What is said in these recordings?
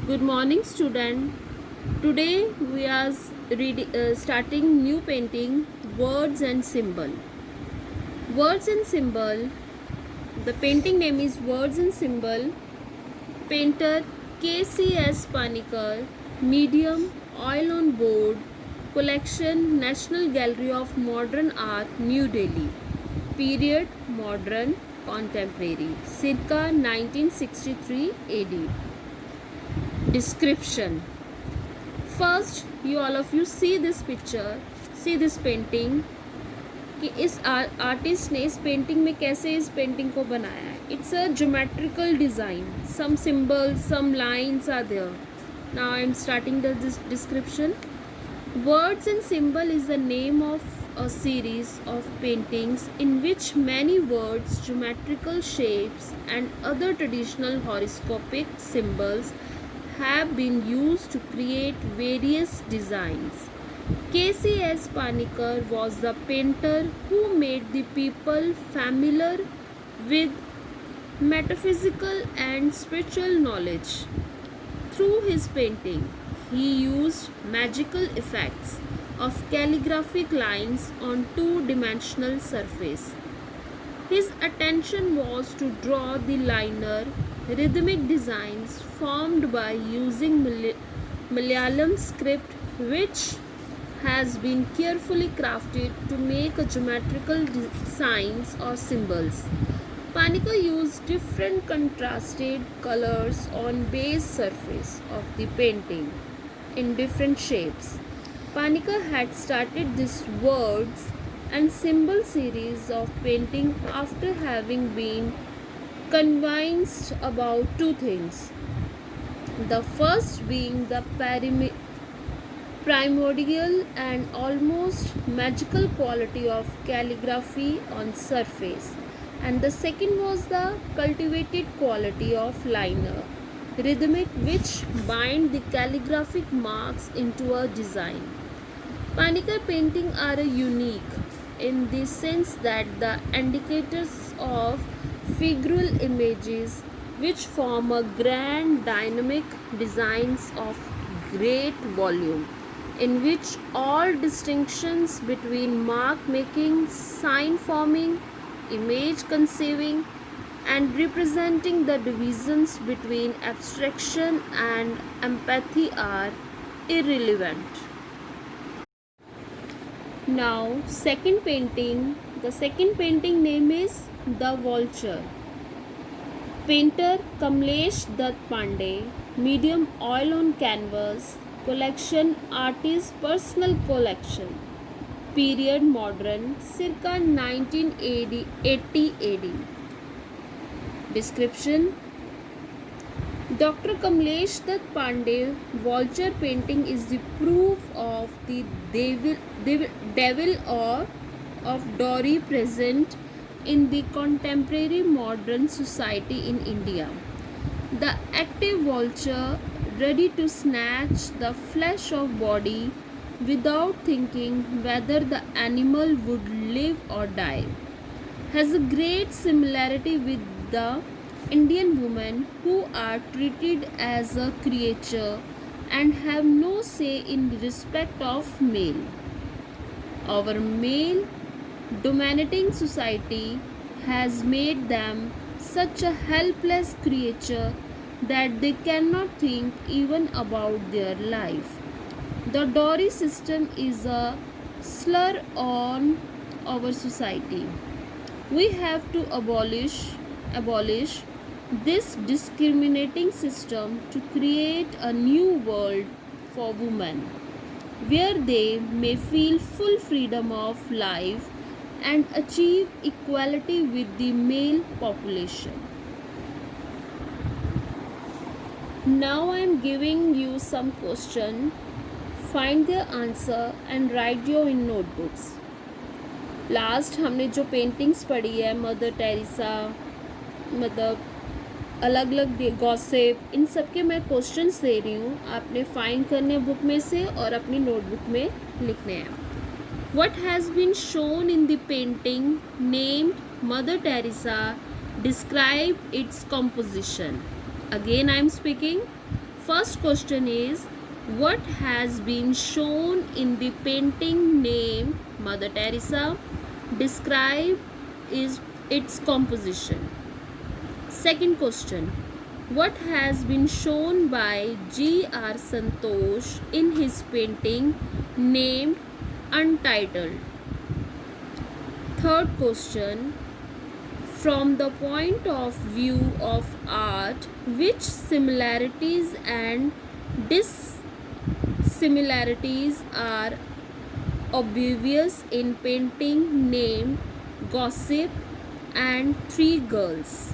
Good morning, student. Today we are starting new painting words and symbol. Words and symbol. The painting name is Words and Symbol. Painter KCS Panikar. Medium oil on board. Collection National Gallery of Modern Art, New Delhi. Period modern contemporary. Circa 1963 AD. Description. First, you all of you see this picture, see this painting कि इस artist ने इस painting में कैसे इस painting को बनाया है. It's a geometrical design. Some symbols, some lines are there. Now I am starting the description. Words and Symbol is the name of a series of paintings in which many words, geometrical shapes, and other traditional horoscopic symbols have been used to create various designs. KCS Panikar was the painter who made the people familiar with metaphysical and spiritual knowledge. Through his painting, he used magical effects of calligraphic lines on two-dimensional surface. His attention was to draw the linear, rhythmic designs formed by using Malayalam script, which has been carefully crafted to make a geometrical signs or symbols. Panikar used different contrasted colors on base surface of the painting in different shapes. Panikar had started this words and symbol series of painting after having been convinced about two things. The first being the primordial and almost magical quality of calligraphy on surface, and the second was the cultivated quality of liner, rhythmic, which bind the calligraphic marks into a design. Panikar paintings are unique in the sense that the indicators of figural images which form a grand dynamic designs of great volume, in which all distinctions between mark making, sign forming, image conceiving, and representing the divisions between abstraction and empathy are irrelevant. Now, second painting. The second painting name is The Vulture. Painter Kamlesh Dutt Pandey. Medium oil on canvas. Collection Artist Personal Collection. Period modern, circa 1980 AD. Description. Dr. Kamlesh Dutt Pandey vulture painting is the proof of the devil or of Dowry present in the contemporary modern society in India. The active vulture ready to snatch the flesh of body without thinking whether the animal would live or die, has a great similarity with the Indian women who are treated as a creature and have no say in respect of male. Our male dominating society has made them such a helpless creature that they cannot think even about their life. The dowry system is a slur on our society. We have to abolish this discriminating system to create a new world for women where they may feel full freedom of life and achieve equality with the male population. Now I am giving you some question. Find their answer and write your in notebooks. Last हमने जो paintings पढ़ी है, mother Teresa, मतलब अलग अलग gossip, इन सब के मैं क्वेश्चंस दे रही हूँ. आपने फाइंड करने बुक में से और अपनी नोटबुक में लिखने हैं. What has been shown in the painting named Mother Teresa, describe its composition. Again I am speaking. First question is, what has been shown in the painting named Mother Teresa? Describe its composition. Second question, what has been shown by G.R. Santosh in his painting named Untitled? Third question, from the point of view of art, which similarities and dissimilarities are obvious in painting named Gossip and Three Girls?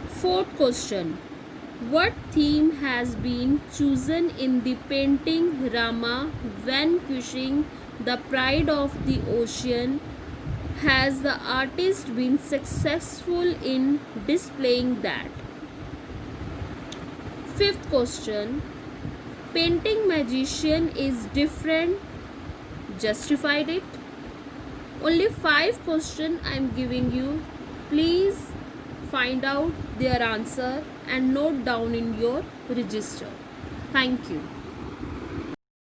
Fourth question, what theme has been chosen in the painting Rama vanquishing the pride of the ocean? Has the artist been successful in displaying that? Fifth question, painting magician is different, justified it? Only 5 questions I am giving you. Please find out their answer and note down in your register. Thank you.